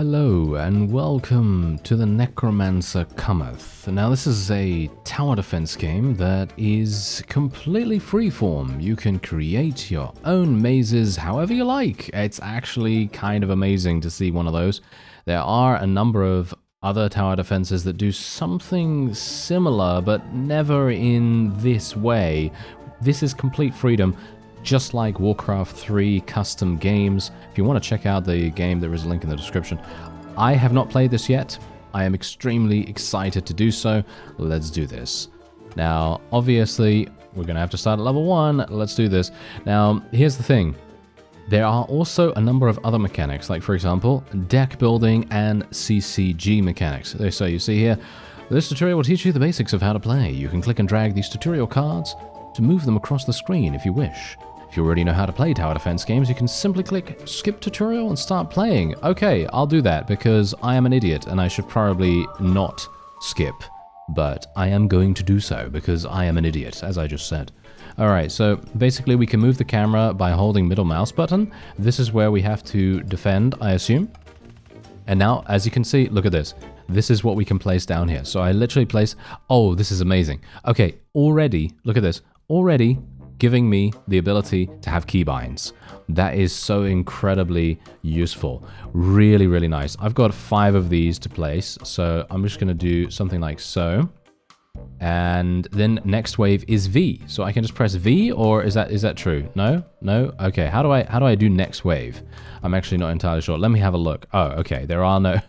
Hello and welcome to the Necromancer Cometh. Now this is a tower defense game that is completely freeform. You can create your own mazes however you like. It's actually kind of amazing to see one of those. There are a number of other tower defenses that do something similar but never in this way. This is complete freedom. Just like Warcraft 3 custom games. If you want to check out the game, there is a link in the description. I have not played this yet. I am extremely excited to do so. Let's do this. Now, obviously, we're going to have to start at level 1. Let's do this. Now, here's the thing. There are also a number of other mechanics, like, for example, deck building and CCG mechanics. So you see here, this tutorial will teach you the basics of how to play. You can click and drag these tutorial cards to move them across the screen if you wish. If you already know how to play tower defense games, you can simply click skip tutorial and start playing. Okay, I'll do that because I am an idiot and I should probably not skip, but I am going to do so because I am an idiot, as I just said. Alright, so basically we can move the camera by holding middle mouse button. This is where we have to defend, I assume. And now, as you can see, look at this. This is what we can place down here. So I literally place... Oh, this is amazing. Okay, already, look at this. Already giving me the ability to have keybinds. That is so incredibly useful. Really, really nice. I've got 5 of these to place, so I'm just going to do something like so. And then next wave is V. So I can just press V, or is that true? No? No? Okay, how do I do next wave? I'm actually not entirely sure. Let me have a look. Oh, okay, there are no...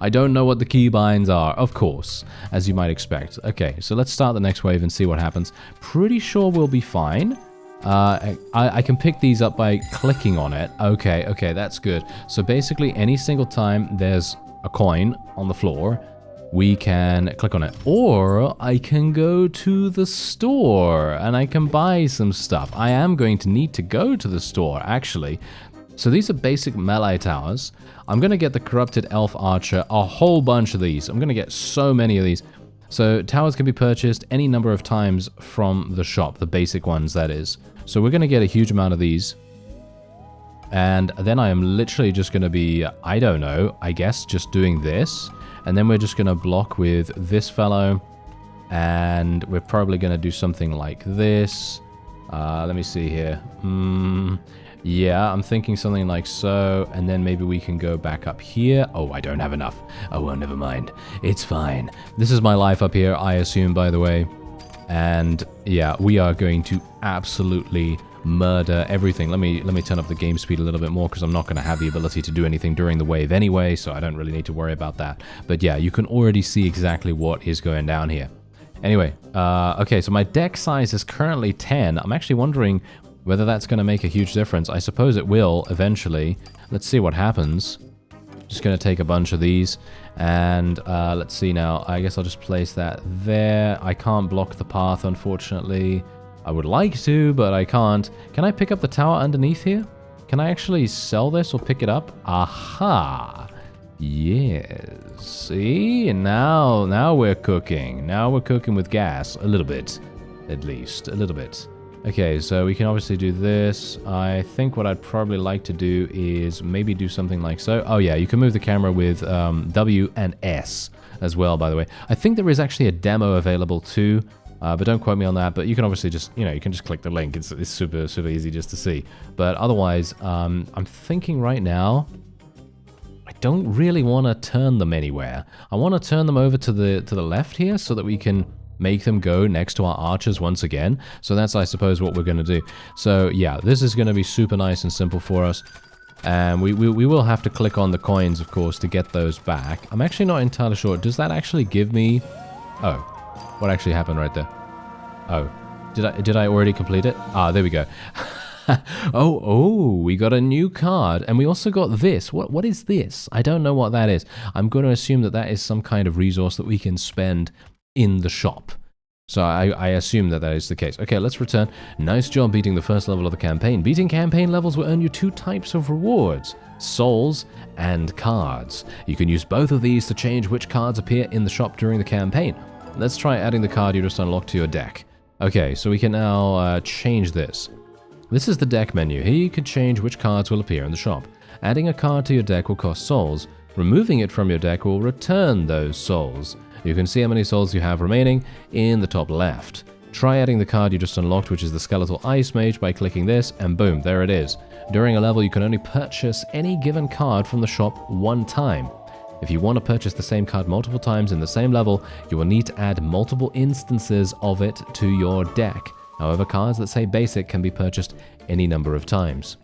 I don't know what the keybinds are, of course, as you might expect. Okay, so let's start the next wave and see what happens. Pretty sure we'll be fine. I can pick these up by clicking on it. Okay, that's good. So basically, any single time there's a coin on the floor, we can click on it. Or I can go to the store and I can buy some stuff. I am going to need to go to the store, actually. So these are basic melee towers. I'm going to get the Corrupted Elf Archer, a whole bunch of these. I'm going to get so many of these. So towers can be purchased any number of times from the shop, the basic ones, that is. So we're going to get a huge amount of these. And then I am literally just going to be, I don't know, I guess just doing this. And then we're just going to block with this fellow. And we're probably going to do something like this. Let me see here. Yeah, I'm thinking something like so. And then maybe we can go back up here. Oh, I don't have enough. Oh, well, never mind. It's fine. This is my life up here, I assume, by the way. And yeah, we are going to absolutely murder everything. Let me turn up the game speed a little bit more because I'm not going to have the ability to do anything during the wave anyway, so I don't really need to worry about that. But yeah, you can already see exactly what is going down here. Anyway, okay, so my deck size is currently 10. I'm actually wondering whether that's going to make a huge difference. I suppose it will eventually. Let's see what happens. Just going to take a bunch of these, and let's see now. I guess I'll just place that there. I can't block the path, unfortunately. I would like to, but I can't. Can I pick up the tower underneath here? Can I actually sell this or pick it up? Aha! Yes. See? Now we're cooking. Now we're cooking with gas. A little bit. At least. A little bit. Okay, so we can obviously do this. I think what I'd probably like to do is maybe do something like so. Oh yeah, you can move the camera with W and S as well, by the way. I think there is actually a demo available too. But don't quote me on that. But you can obviously just, you can just click the link. It's super, super easy just to see. But otherwise, I'm thinking right now, I don't really want to turn them anywhere. I want to turn them over to the left here so that we can make them go next to our archers once again. So that's, I suppose, what we're going to do. So yeah, this is going to be super nice and simple for us. And we will have to click on the coins, of course, to get those back. I'm actually not entirely sure. Does that actually give me... Oh. What actually happened right there? Oh, did I already complete it? Ah, there we go. oh, we got a new card, and we also got this. What is this? I don't know what that is. I'm going to assume that is some kind of resource that we can spend in the shop. So I assume that is the case. Okay, let's return. Nice job beating the first level of the campaign. Beating campaign levels will earn you 2 types of rewards: souls and cards. You can use both of these to change which cards appear in the shop during the campaign. Let's try adding the card you just unlocked to your deck. Okay, so we can now change this. This is the deck menu. Here you can change which cards will appear in the shop. Adding a card to your deck will cost souls. Removing it from your deck will return those souls. You can see how many souls you have remaining in the top left. Try adding the card you just unlocked, which is the Skeletal Ice Mage, by clicking this, and boom, there it is. During a level, you can only purchase any given card from the shop one time. If you want to purchase the same card multiple times in the same level, you will need to add multiple instances of it to your deck. However, cards that say basic can be purchased any number of times.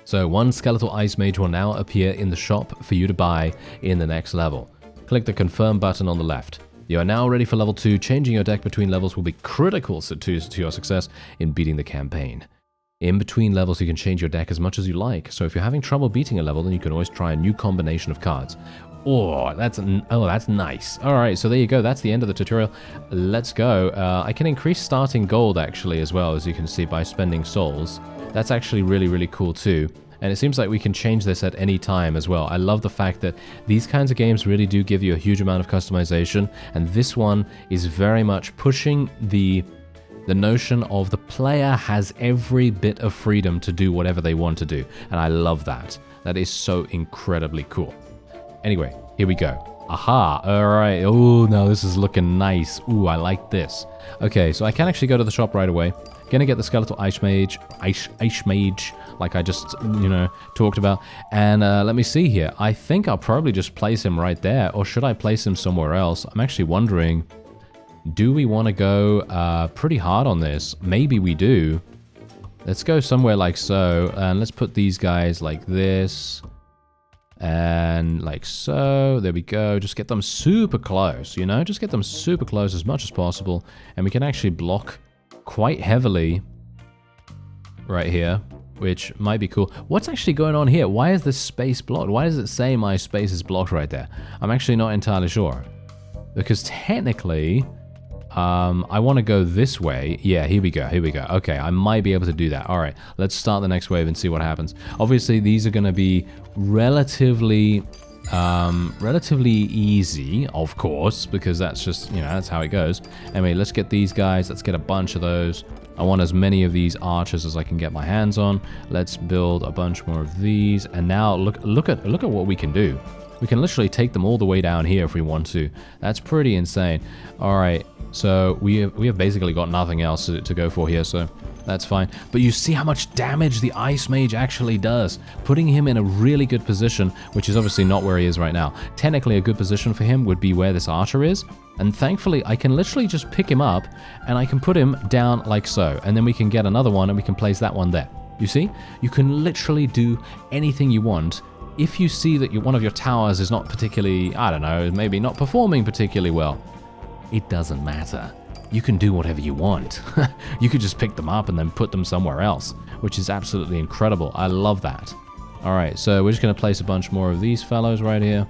So one Skeletal Ice Mage will now appear in the shop for you to buy in the next level. Click the confirm button on the left. You are now ready for level 2. Changing your deck between levels will be critical to your success in beating the campaign. In between levels, you can change your deck as much as you like. So if you're having trouble beating a level, then you can always try a new combination of cards. Oh, that's nice. All right, so there you go. That's the end of the tutorial. Let's go. I can increase starting gold actually as well, as you can see, by spending souls. That's actually really, really cool too. And it seems like we can change this at any time as well. I love the fact that these kinds of games really do give you a huge amount of customization. And this one is very much pushing the notion of the player has every bit of freedom to do whatever they want to do. And I love that. That is so incredibly cool. Anyway, here we go. Aha, all right. Oh, now this is looking nice. Ooh, I like this. Okay, so I can actually go to the shop right away. Gonna get the Skeletal Ice Mage, like I just, talked about. And let me see here. I think I'll probably just place him right there, or should I place him somewhere else? I'm actually wondering, do we want to go pretty hard on this? Maybe we do. Let's go somewhere like so, and let's put these guys like this. And like so, there we go. Just get them super close, just get them super close as much as possible. And we can actually block quite heavily right here, which might be cool. What's actually going on here? Why is this space blocked? Why does it say my space is blocked right there? I'm actually not entirely sure. Because technically, I want to go this way. Yeah, here we go. Okay, I might be able to do that. All right, let's start the next wave and see what happens. Obviously, these are going to be relatively easy, of course, because that's just, that's how it goes. Anyway, let's get these guys. Let's get a bunch of those. I want as many of these archers as I can get my hands on. Let's build a bunch more of these. And now look at what we can do. We can literally take them all the way down here if we want to. That's pretty insane. All right. So we have basically got nothing else to go for here, so that's fine. But you see how much damage the Ice Mage actually does, putting him in a really good position, which is obviously not where he is right now. Technically, a good position for him would be where this archer is, and thankfully, I can literally just pick him up, and I can put him down like so, and then we can get another one, and we can place that one there. You see? You can literally do anything you want. If you see that one of your towers is not particularly, I don't know, maybe not performing particularly well, it doesn't matter. You can do whatever you want. You could just pick them up and then put them somewhere else, which is absolutely incredible. I love that. All right, so we're just going to place a bunch more of these fellows right here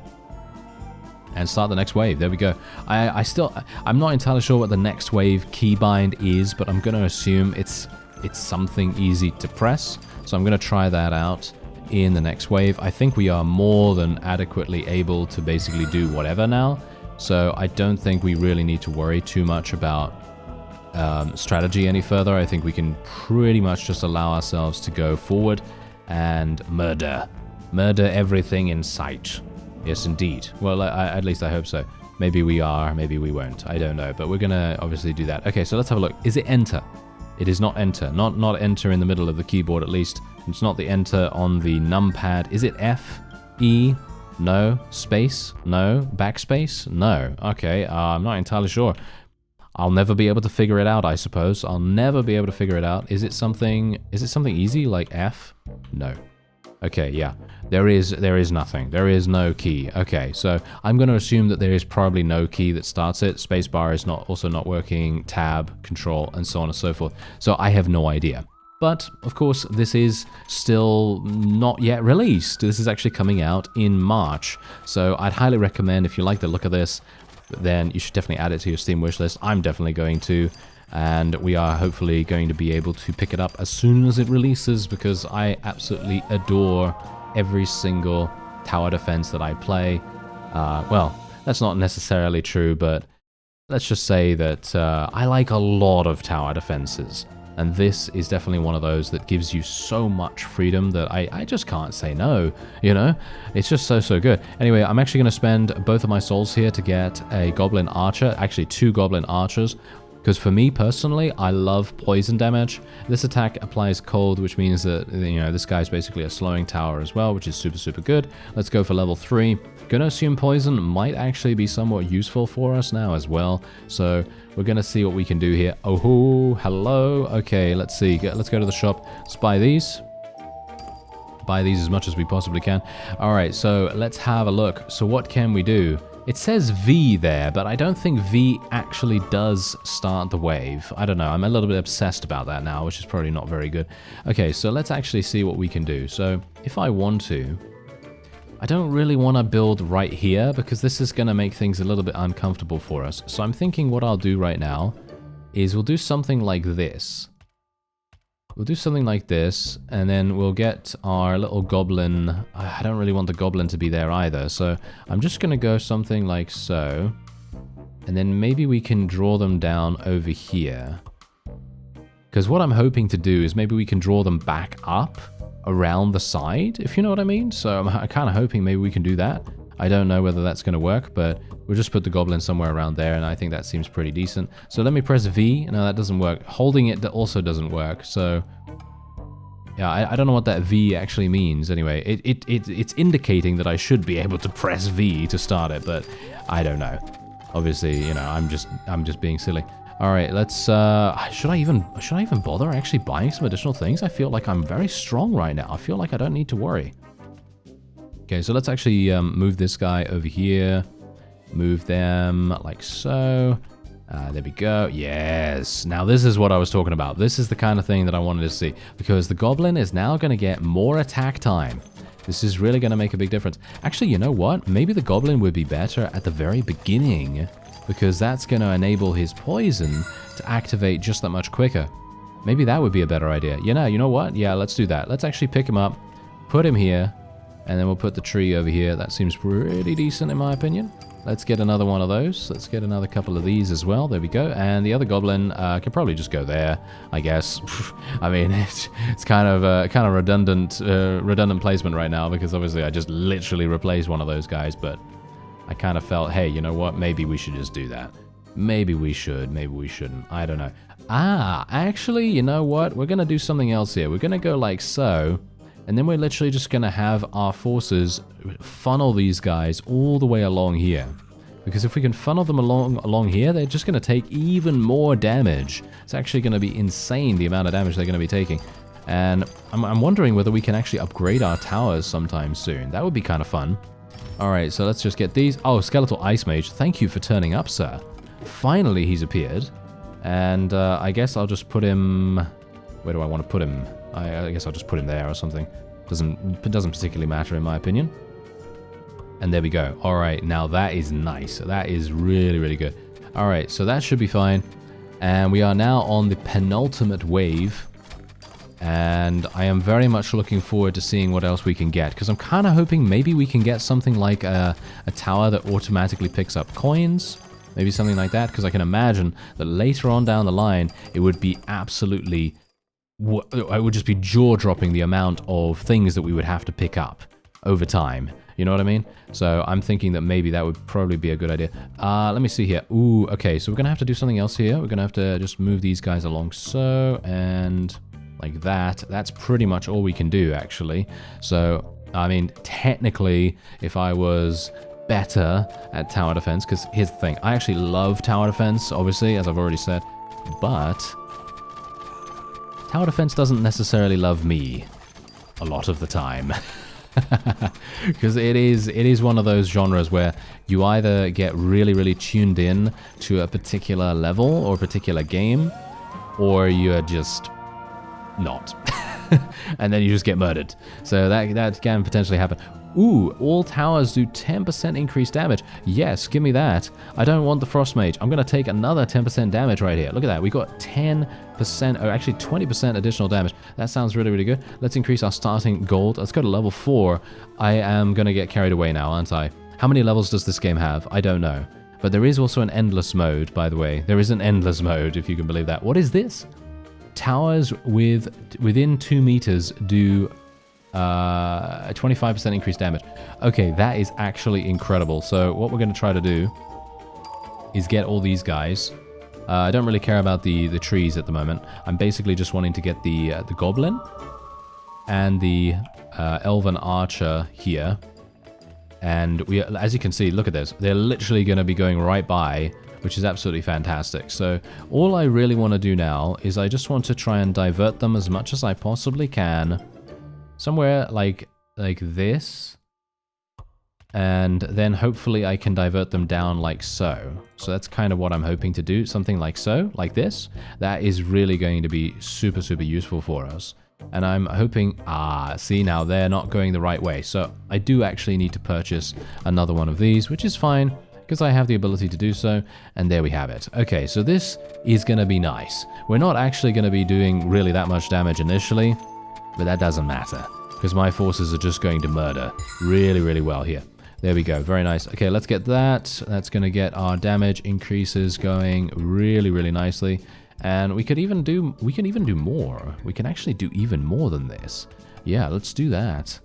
and start the next wave. There we go. I'm not entirely sure what the next wave keybind is, but I'm going to assume it's something easy to press. So I'm going to try that out in the next wave. I think we are more than adequately able to basically do whatever now. So I don't think we really need to worry too much about strategy any further. I think we can pretty much just allow ourselves to go forward and murder everything in sight. Yes, indeed. Well, at least I hope so. Maybe we are, maybe we won't. I don't know, but we're gonna obviously do that. Okay, so let's have a look. Is it enter? It is not enter. Not enter in the middle of the keyboard, at least. It's not the enter on the numpad. Is it F? E? No. Space? No. Backspace? No. Okay, I'm not entirely sure. I'll never be able to figure it out, I suppose. I'll never be able to figure it out. Is it something easy like F? No. Okay, yeah. There is nothing. There is no key. Okay, so I'm going to assume that there is probably no key that starts it. Spacebar is also not working. Tab, Control, and so on and so forth. So I have no idea. But, of course, this is still not yet released. This is actually coming out in March. So I'd highly recommend, if you like the look of this, then you should definitely add it to your Steam wishlist. I'm definitely going to. And we are hopefully going to be able to pick it up as soon as it releases, because I absolutely adore every single tower defense that I play. Well, that's not necessarily true, but let's just say that I like a lot of tower defenses. And this is definitely one of those that gives you so much freedom that I just can't say no, you know? It's just so good. Anyway, I'm actually going to spend both of my souls here to get a goblin archer, actually 2 goblin archers, because for me personally, I love poison damage. This attack applies cold, which means that, you know, this guy's basically a slowing tower as well, which is super good. Let's go for level 3. Gonna assume poison might actually be somewhat useful for us now as well. So we're gonna see what we can do here. Oh, hello. Okay, let's see. Let's go to the shop. Let's buy these. Buy these as much as we possibly can. All right, so let's have a look. So what can we do? It says V there, but I don't think V actually does start the wave. I don't know. I'm a little bit obsessed about that now, which is probably not very good. Okay, so let's actually see what we can do. So if I want to, I don't really want to build right here because this is going to make things a little bit uncomfortable for us. So I'm thinking what I'll do right now is we'll do something like this. We'll do something like this, and then we'll get our little goblin. I don't really want the goblin to be there either, so I'm just going to go something like so. And then maybe we can draw them down over here. Because what I'm hoping to do is maybe we can draw them back up around the side, if you know what I mean. So I'm kind of hoping maybe we can do that. I don't know whether that's going to work, but we'll just put the goblin somewhere around there, and I think that seems pretty decent. So let me press V. No, that doesn't work. Holding it also doesn't work. So yeah, I don't know what that V actually means. Anyway, it's indicating that I should be able to press V to start it, but I don't know. Obviously, you know, I'm just being silly. All right, let's. Should I even bother actually buying some additional things? I feel like I'm very strong right now. I feel like I don't need to worry. Okay, so let's actually move this guy over here. Move them like so. There we go. Yes. Now this is what I was talking about. This is the kind of thing that I wanted to see. Because the goblin is now going to get more attack time. This is really going to make a big difference. Actually, you know what? Maybe the goblin would be better at the very beginning. Because that's going to enable his poison to activate just that much quicker. Maybe that would be a better idea. You know what? Yeah, let's do that. Let's actually pick him up. Put him here. And then we'll put the tree over here. That seems pretty decent in my opinion. Let's get another one of those. Let's get another couple of these as well. There we go. And the other goblin can probably just go there, I guess. I mean, it's kind of redundant placement right now because obviously I just literally replaced one of those guys. But I kind of felt, hey, you know what? Maybe we should just do that. Maybe we should. Maybe we shouldn't. I don't know. Actually, you know what? We're gonna do something else here. We're gonna go like so. And then we're literally just going to have our forces funnel these guys all the way along here. Because if we can funnel them along here, they're just going to take even more damage. It's actually going to be insane the amount of damage they're going to be taking. And I'm wondering whether we can actually upgrade our towers sometime soon. That would be kind of fun. Alright, so let's just get these. Oh, Skeletal Ice Mage, thank you for turning up, sir. Finally, he's appeared. And I guess I'll just put him... Where do I want to put him? I guess I'll just put him there or something. Doesn't particularly matter in my opinion. And there we go. All right, now that is nice. That is really good. All right, so that should be fine. And we are now on the penultimate wave. And I am very much looking forward to seeing what else we can get. Because I'm kind of hoping maybe we can get something like a tower that automatically picks up coins. Maybe something like that. Because I can imagine that later on down the line, it would be absolutely... I would just be jaw-dropping the amount of things that we would have to pick up over time. You know what I mean? So I'm thinking that maybe that would probably be a good idea. Let me see here. Ooh, okay, so we're going to have to do something else here. We're going to have to just move these guys along so, and like that. That's pretty much all we can do, actually. So, I mean, technically, if I was better at tower defense, because here's the thing. I actually love tower defense, obviously, as I've already said, but... tower defense doesn't necessarily love me a lot of the time. Because it is one of those genres where you either get really tuned in to a particular level or a particular game, or you're just not. And then you just get murdered. So that can potentially happen. Ooh, all towers do 10% increased damage. Yes, give me that. I don't want the Frost Mage. I'm going to take another 10% damage right here. Look at that. We got 10%, or actually 20% additional damage. That sounds really good. Let's increase our starting gold. Let's go to level 4. I am going to get carried away now, aren't I? How many levels does this game have? I don't know. But there is also an endless mode, by the way. There is an endless mode, if you can believe that. What is this? towers within 2 meters do a 25% increased damage. Okay, that is actually incredible. So what we're going to try to do is get all these guys. I don't really care about the trees at the moment. I'm basically just wanting to get the goblin and the elven archer here. And we, as you can see, look at this. They're literally going to be going right by, which is absolutely fantastic. So all I really want to do now is I just want to try and divert them as much as I possibly can. Somewhere like this. And then hopefully I can divert them down like so. So that's kind of what I'm hoping to do. Something like so, like this. That is really going to be super, super useful for us. And I'm hoping, see, now they're not going the right way. So I do actually need to purchase another one of these, which is fine because I have the ability to do so. And there we have it. Okay, so this is going to be nice. We're not actually going to be doing really that much damage initially, but that doesn't matter because my forces are just going to murder really, really well here. There we go. Very nice. Okay, let's get that. That's going to get our damage increases going really, really nicely. And we can even do more. We can actually do even more than this. Yeah, let's do that.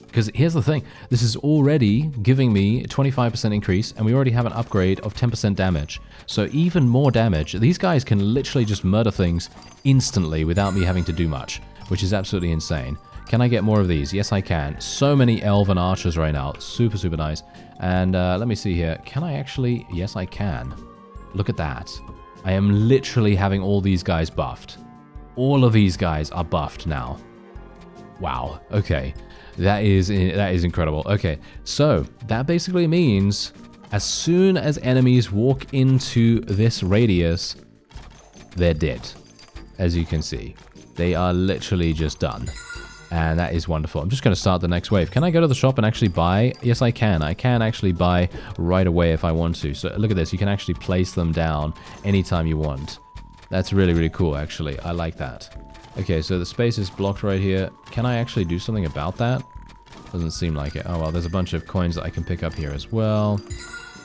Because here's the thing. This is already giving me a 25% increase, and we already have an upgrade of 10% damage. So even more damage. These guys can literally just murder things instantly without me having to do much, which is absolutely insane. Can I get more of these? Yes, I can. So many elven archers right now. Super, super nice. And let me see here. Can I actually... Yes, I can. Look at that. I am literally having all these guys buffed. All of these guys are buffed now. Wow. Okay. That is incredible. Okay. So that basically means as soon as enemies walk into this radius, they're dead. As you can see. They are literally just done. And that is wonderful. I'm just going to start the next wave. Can I go to the shop and actually buy? Yes, I can. I can actually buy right away if I want to. So look at this. You can actually place them down anytime you want. That's really, really cool, actually. I like that. Okay, so the space is blocked right here. Can I actually do something about that? Doesn't seem like it. Oh, well, there's a bunch of coins that I can pick up here as well.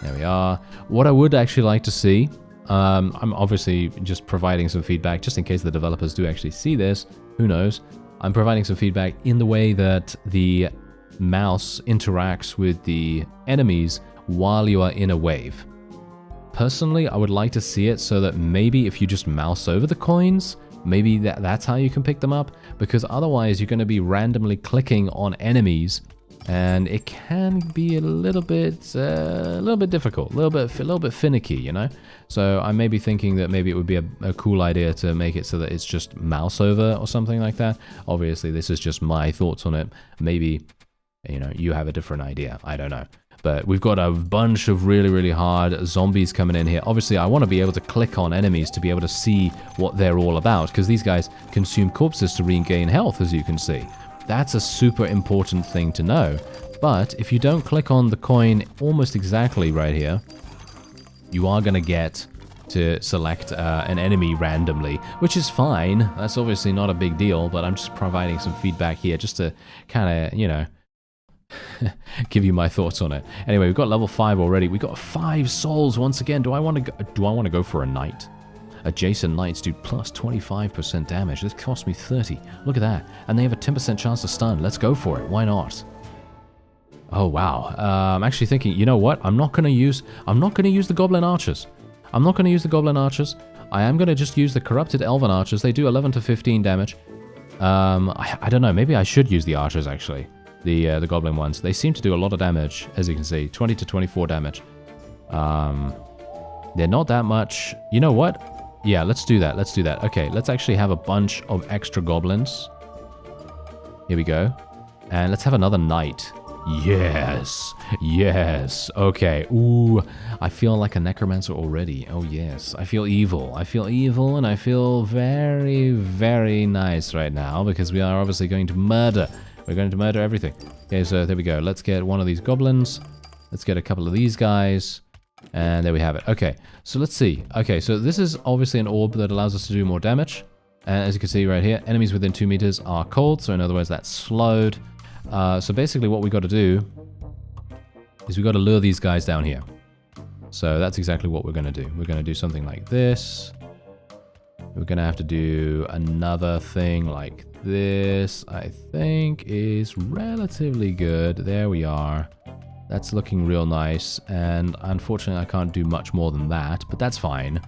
There we are. What I would actually like to see... I'm obviously just providing some feedback just in case the developers do actually see this. Who knows? I'm providing some feedback in the way that the mouse interacts with the enemies while you are in a wave. Personally, I would like to see it so that maybe if you just mouse over the coins, maybe that's how you can pick them up, because otherwise you're going to be randomly clicking on enemies, and it can be a little bit difficult, a little bit finicky, you know. So I may be thinking that maybe it would be a cool idea to make it so that it's just mouse over or something like that. Obviously, this is just my thoughts on it. Maybe, you know, you have a different idea. I don't know. But we've got a bunch of really, really hard zombies coming in here. Obviously, I want to be able to click on enemies to be able to see what they're all about, because these guys consume corpses to regain health, as you can see. That's a super important thing to know. But if you don't click on the coin almost exactly right here, you are going to get to select an enemy randomly, which is fine. That's obviously not a big deal, but I'm just providing some feedback here just to kind of, you know, give you my thoughts on it. Anyway, we've got level 5 already. We've got 5 souls once again. Do I want to go for a knight? Adjacent knights do plus 25% damage. This cost me 30. Look at that. And they have a 10% chance to stun. Let's go for it. Why not? Oh wow. I'm actually thinking, you know what? I'm not going to use the goblin archers. I'm not going to use the goblin archers. I am going to just use the corrupted elven archers. They do 11 to 15 damage. I don't know. Maybe I should use the archers actually. The goblin ones. They seem to do a lot of damage, as you can see. 20 to 24 damage. They're not that much. You know what? Yeah, let's do that. Let's do that. Okay, let's actually have a bunch of extra goblins. Here we go. And let's have another knight. Yes. Yes. Okay. Ooh, I feel like a necromancer already. Oh, yes. I feel evil. I feel evil, and I feel very, very nice right now, because we are obviously going to murder. We're going to murder everything. Okay, so there we go. Let's get one of these goblins. Let's get a couple of these guys. And there we have it. Okay, so let's see. Okay, so this is obviously an orb that allows us to do more damage. And as you can see right here, enemies within 2 meters are cold. So in other words, that's slowed. So basically what we got to do is we got to lure these guys down here. So that's exactly what we're going to do. We're going to do something like this. We're going to have to do another thing like this, I think is relatively good. There we are. That's looking real nice. And unfortunately, I can't do much more than that, but that's fine.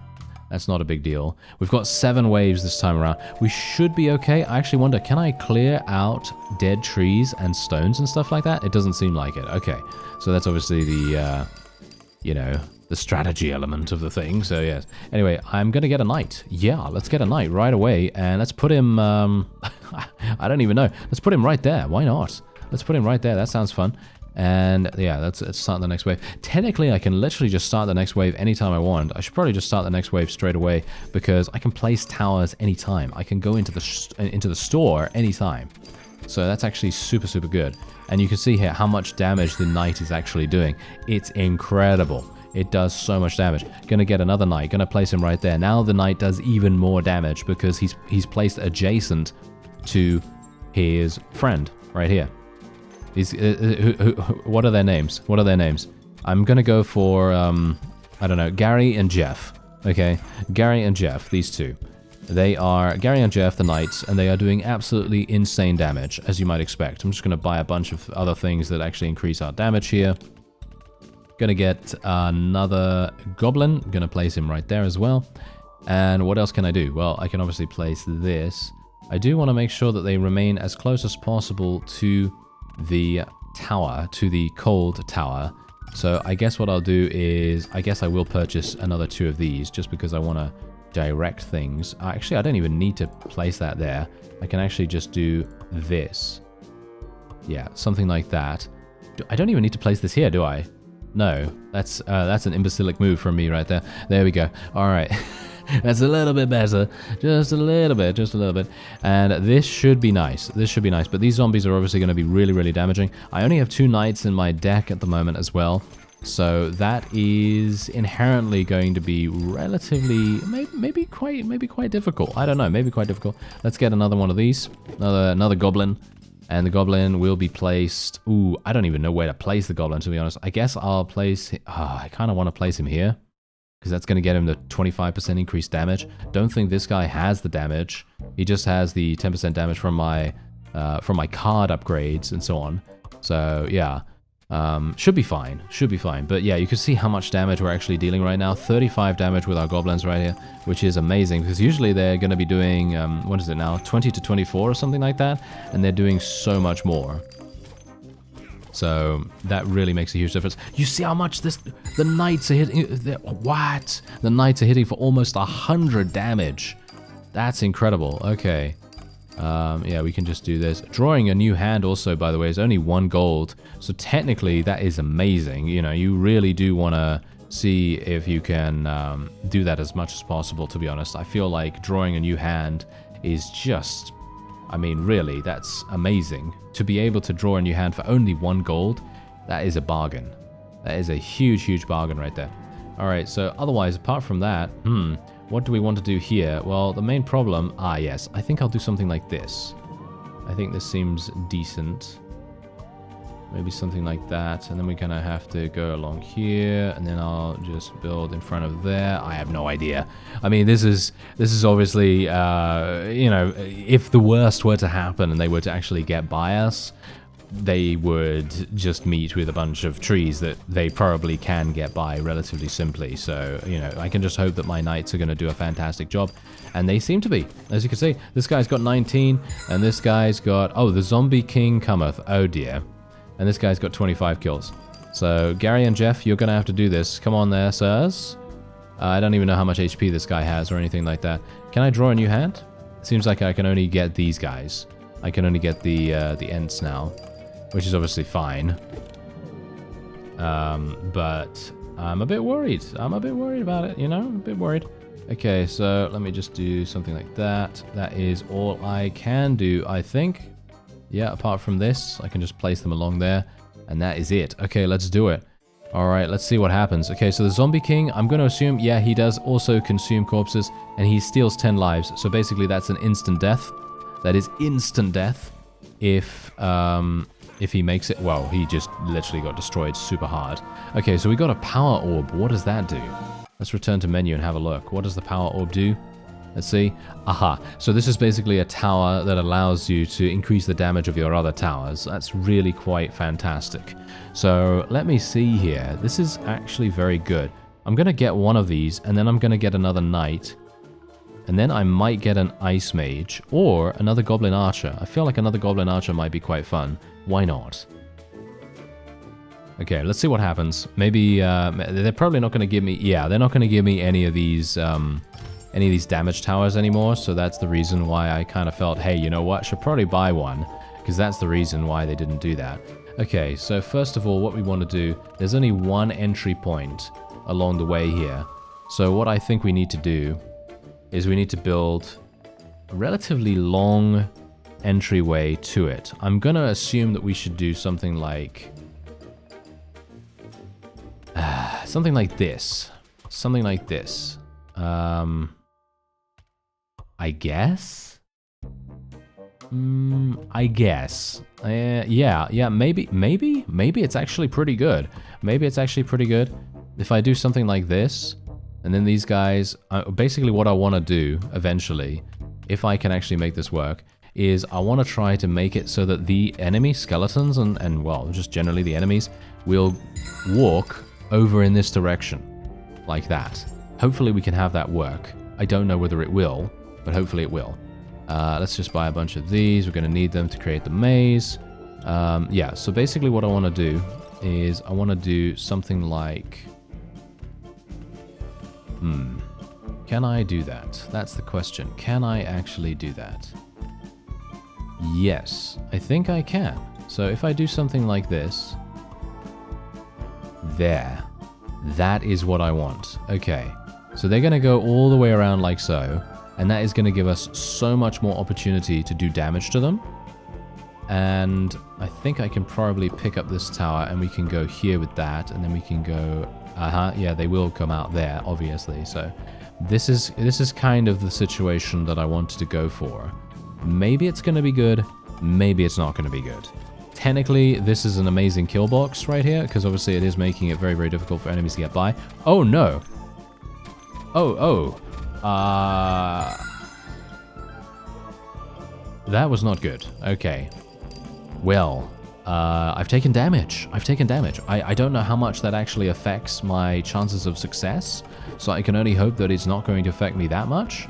That's not a big deal. We've got 7 waves this time around. We should be okay. I actually wonder, can I clear out dead trees and stones and stuff like that? It doesn't seem like it. Okay. So that's obviously the, you know, the strategy element of the thing. So yes. Anyway, I'm going to get a knight. Yeah, let's get a knight right away. And let's put him, I don't even know. Let's put him right there. Why not? Let's put him right there. That sounds fun. And yeah, let's start the next wave. Technically, I can literally just start the next wave anytime I want. I should probably just start the next wave straight away because I can place towers anytime. I can go into the store anytime. So that's actually super, super good. And you can see here how much damage the knight is actually doing. It's incredible. It does so much damage. Gonna get another knight. Gonna place him right there. Now the knight does even more damage because he's placed adjacent to his friend right here. What are their names? What are their names? I'm gonna go for I don't know, Gary and Jeff. Okay, Gary and Jeff, these two. They are Gary and Jeff, the knights, and they are doing absolutely insane damage, as you might expect. I'm just gonna buy a bunch of other things that actually increase our damage here. Gonna get another goblin. Gonna place him right there as well. And what else can I do? Well, I can obviously place this. I do want to make sure that they remain as close as possible to the tower, to the cold tower. So I guess what I'll do is, I guess I will purchase another 2 of these just because I want to direct things. Actually, I don't even need to place that there. I can actually just do this. Yeah, something like that. I don't even need to place this here, do I? No, that's an imbecilic move from me right there. There we go. All right. That's a little bit better. Just a little bit, just a little bit. And this should be nice. This should be nice. But these zombies are obviously going to be really, really damaging. I only have 2 knights in my deck at the moment as well. So that is inherently going to be relatively, maybe quite difficult. I don't know, maybe quite difficult. Let's get another one of these. Another goblin. And the goblin will be placed... Ooh, I don't even know where to place the goblin, to be honest. I guess I'll place... I kind of want to place him here. Because that's going to get him the 25% increased damage. Don't think this guy has the damage. He just has the 10% damage from my card upgrades and so on. So yeah, should be fine. Should be fine. But yeah, you can see how much damage we're actually dealing right now. 35 damage with our goblins right here, which is amazing. Because usually they're going to be doing, what is it now? 20 to 24 or something like that. And they're doing so much more. So that really makes a huge difference. You see how much the knights are hitting. What? The knights are hitting for almost 100 damage. That's incredible. Okay. Yeah, we can just do this. Drawing a new hand also, by the way, is only 1 gold. So technically that is amazing. You know, you really do want to see if you can do that as much as possible, to be honest. I feel like drawing a new hand is just... I mean, really, that's amazing. To be able to draw a new hand for only 1 gold, that is a bargain. That is a huge, huge bargain right there. Alright, so otherwise, apart from that, what do we want to do here? Well, the main problem... yes, I think I'll do something like this. I think this seems decent. Maybe something like that, and then we kind of have to go along here, and then I'll just build in front of there. I have no idea. I mean, this is obviously, you know, if the worst were to happen and they were to actually get by us, they would just meet with a bunch of trees that they probably can get by relatively simply. So, you know, I can just hope that my knights are going to do a fantastic job. And they seem to be. As you can see, this guy's got 19, and this guy's got... Oh, the Zombie King cometh. Oh, dear. And this guy's got 25 kills. So, Gary and Jeff, you're going to have to do this. Come on there, sirs. I don't even know how much HP this guy has or anything like that. Can I draw a new hand? It seems like I can only get these guys. I can only get the Ents now, which is obviously fine. But I'm a bit worried. I'm a bit worried about it, you know? A bit worried. Okay, so let me just do something like that. That is all I can do, I think. Yeah, apart from this, I can just place them along there, and that is it. Okay, let's do it. All right, let's see what happens. Okay, so the Zombie King, I'm going to assume, yeah, he does also consume corpses, and he steals 10 lives. So basically, that's an instant death. That is instant death if he makes it. Well, he just literally got destroyed super hard. Okay, so we got a power orb. What does that do? Let's return to menu and have a look. What does the power orb do? Let's see. Aha. So this is basically a tower that allows you to increase the damage of your other towers. That's really quite fantastic. So let me see here. This is actually very good. I'm going to get one of these, and then I'm going to get another knight. And then I might get an ice mage or another goblin archer. I feel like another goblin archer might be quite fun. Why not? Okay, let's see what happens. Maybe they're probably not going to give me... Yeah, they're not going to give me any of these damage towers anymore. So that's the reason why I kind of felt, hey, you know what? I should probably buy one. Because that's the reason why they didn't do that. Okay, so first of all, what we want to do... There's only one entry point along the way here. So what I think we need to do is we need to build a relatively long entryway to it. I'm going to assume that we should do something like... something like this. Something like this. I guess? I guess. Yeah, maybe it's actually pretty good. Maybe it's actually pretty good. If I do something like this, and then these guys, basically what I want to do eventually, if I can actually make this work, is I want to try to make it so that the enemy skeletons and well, just generally the enemies will walk over in this direction, like that. Hopefully we can have that work. I don't know whether it will, but hopefully it will. Let's just buy a bunch of these. We're going to need them to create the maze. Yeah, so basically what I want to do is I want to do something like... Can I do that? That's the question. Can I actually do that? Yes, I think I can. So if I do something like this... There. That is what I want. Okay. So they're going to go all the way around like so. And that is going to give us so much more opportunity to do damage to them. And I think I can probably pick up this tower and we can go here with that. And then we can go... yeah, they will come out there, obviously. So this is kind of the situation that I wanted to go for. Maybe it's going to be good. Maybe it's not going to be good. Technically, this is an amazing kill box right here, because obviously it is making it very, very difficult for enemies to get by. Oh, no. That was not good. Okay. Well, I've taken damage. I don't know how much that actually affects my chances of success, so I can only hope that it's not going to affect me that much.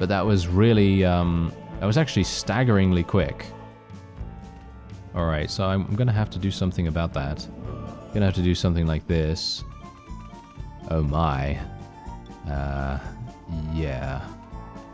But that was really, that was actually staggeringly quick. Alright, so I'm going to have to do something about that. I'm going to have to do something like this. Oh my. Yeah.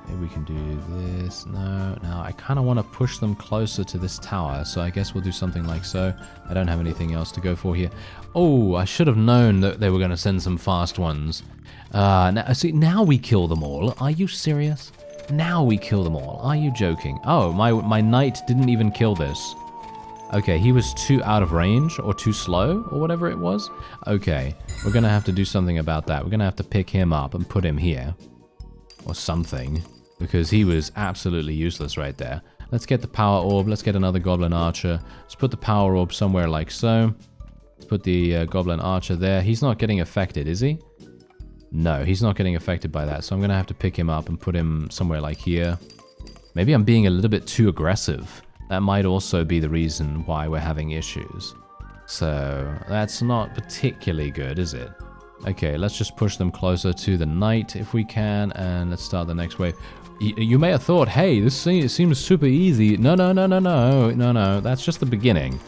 Maybe we can do this. No, I kind of want to push them closer to this tower, so I guess we'll do something like so. I don't have anything else to go for here. Oh, I should have known that they were going to send some fast ones. Now we kill them all. Are you serious? Now we kill them all. Are you joking? Oh, my knight didn't even kill this. Okay, he was too out of range, or too slow, or whatever it was. Okay, we're going to have to do something about that. We're going to have to pick him up and put him here. Or something. Because he was absolutely useless right there. Let's get the power orb. Let's get another goblin archer. Let's put the power orb somewhere like so. Let's put the goblin archer there. He's not getting affected, is he? No, he's not getting affected by that. So I'm going to have to pick him up and put him somewhere like here. Maybe I'm being a little bit too aggressive. That might also be the reason why we're having issues. So that's not particularly good, is it? Okay, let's just push them closer to the knight if we can, and let's start the next wave. You may have thought, hey, this seems super easy. No, that's just the beginning.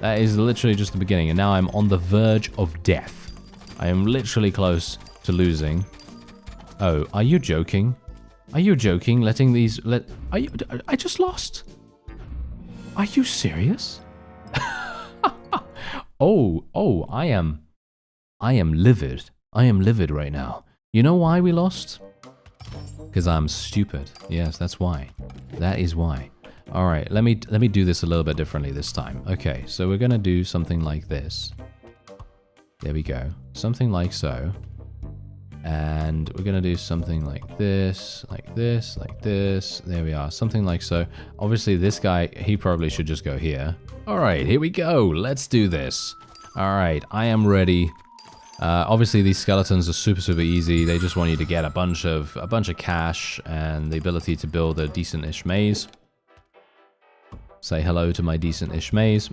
That is literally just the beginning, and now I'm on the verge of death. I am literally close to losing. Oh, are you joking? Are you joking? Letting these... I just lost. Are you serious? Oh, I am livid. I am livid right now. You know why we lost? Because I'm stupid. Yes, that's why. That is why. All right, let me do this a little bit differently this time. Okay, so we're gonna do something like this. There we go. Something like so. And we're gonna do something like this, like this, like this. There we are. Something like so. Obviously, this guy, he probably should just go here. All right, here we go. Let's do this. All right, I am ready. Obviously, these skeletons are super easy. They just want you to get a bunch of cash and the ability to build a decent-ish maze. Say hello to my decent-ish maze.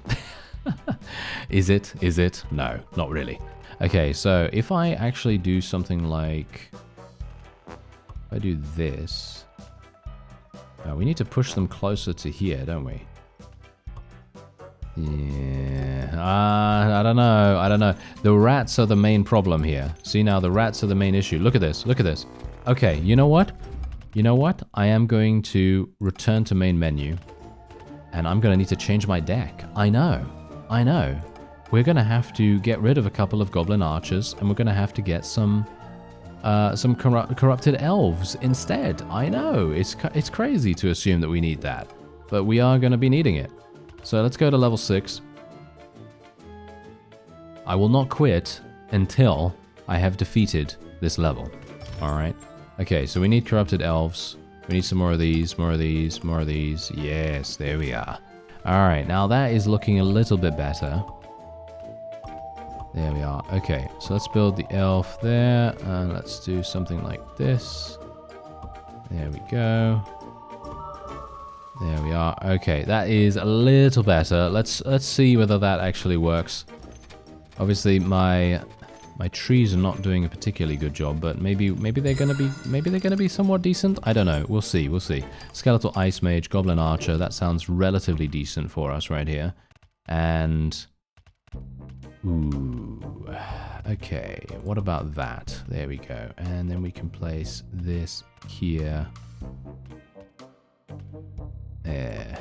Is it? Is it? No, not really. Okay, so if I actually do something like... If I do this... we need to push them closer to here, don't we? Yeah, I don't know. The rats are the main problem here. See now, the rats are the main issue. Look at this, look at this. Okay, you know what? I am going to return to main menu. And I'm going to need to change my deck. I know. We're going to have to get rid of a couple of goblin archers. And we're going to have to get some corrupted elves instead. I know, it's crazy to assume that we need that. But we are going to be needing it. So let's go to level 6. I will not quit until I have defeated this level. Alright. Okay, so we need corrupted elves. We need some more of these, more of these, more of these. Yes, there we are. Alright, now that is looking a little bit better. There we are. Okay, so let's build the elf there. And let's do something like this. There we go. There we are. Okay, that is a little better. Let's see whether that actually works. Obviously, my trees are not doing a particularly good job, but maybe they're gonna be somewhat decent. I don't know. We'll see. Skeletal ice mage, goblin archer. That sounds relatively decent for us right here. And ooh, okay. What about that? There we go. And then we can place this here.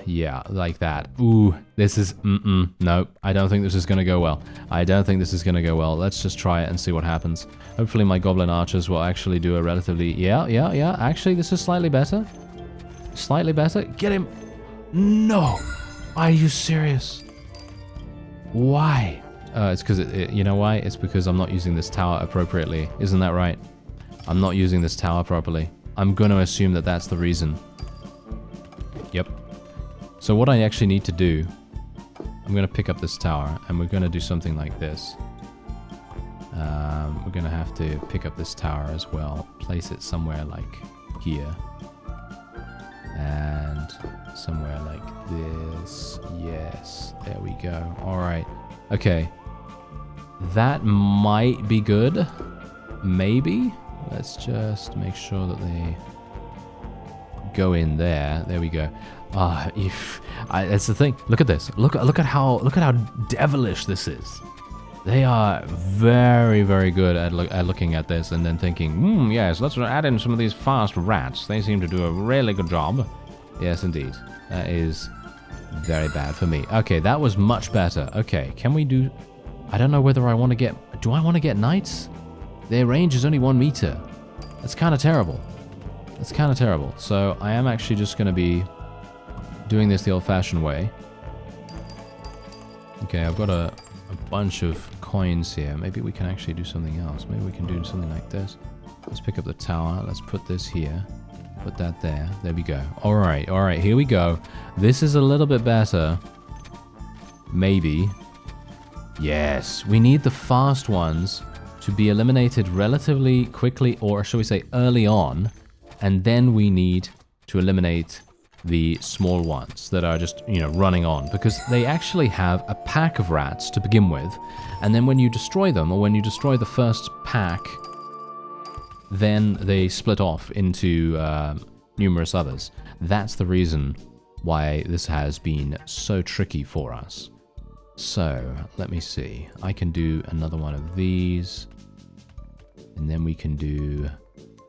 Yeah, like that. Ooh, this is... No, I don't think this is going to go well. Let's just try it and see what happens. Hopefully my goblin archers will actually do a relatively... Yeah. Actually, this is slightly better. Get him. No. Are you serious? Why? It's because... you know why? It's because I'm not using this tower appropriately. Isn't that right? I'm not using this tower properly. I'm going to assume that that's the reason. Yep. So what I actually need to do, I'm going to pick up this tower, and we're going to do something like this. We're going to have to pick up this tower as well, place it somewhere like here, and somewhere like this. Yes, there we go. All right. Okay. That might be good. Maybe. Let's just make sure that they go in there. There we go. That's the thing. Look at this. Look at how devilish this is. They are very good at looking at this and then thinking, yes, let's add in some of these fast rats. They seem to do a really good job. Yes, indeed. That is very bad for me. Okay, that was much better. Okay, can we do... I don't know whether I want to get... Do I want to get knights? Their range is only 1 meter. That's kind of terrible. So I am actually just going to be doing this the old-fashioned way. Okay, I've got a bunch of coins here. Maybe we can actually do something else. Maybe we can do something like this. Let's pick up the tower. Let's put this here. Put that there. There we go. All right. Here we go. This is a little bit better. Maybe. Yes. We need the fast ones to be eliminated relatively quickly, or shall we say early on. And then we need to eliminate the small ones that are just, running on. Because they actually have a pack of rats to begin with. And then when you destroy them, or when you destroy the first pack, then they split off into numerous others. That's the reason why this has been so tricky for us. So, let me see. I can do another one of these. And then we can do...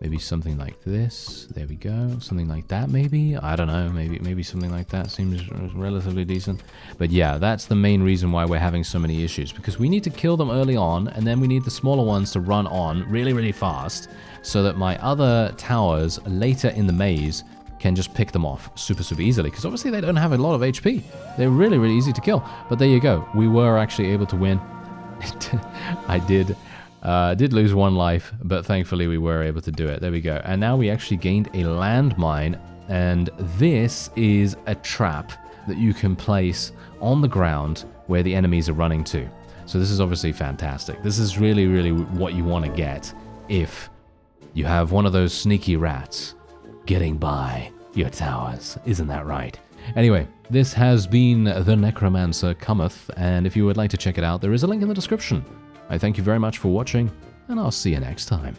maybe something like this. There we go. Something like that, maybe? I don't know. Maybe something like that seems relatively decent. But yeah, that's the main reason why we're having so many issues. Because we need to kill them early on, and then we need the smaller ones to run on really fast, so that my other towers later in the maze can just pick them off super easily. Because obviously they don't have a lot of HP. They're really easy to kill. But there you go. We were actually able to win. I did lose 1 life, but thankfully we were able to do it. There we go. And now we actually gained a landmine, and this is a trap that you can place on the ground where the enemies are running to. So this is obviously fantastic. This is really, really what you want to get if you have one of those sneaky rats getting by your towers. Isn't that right? Anyway, this has been the Necromancer Cometh, and if you would like to check it out, there is a link in the description. I thank you very much for watching, and I'll see you next time.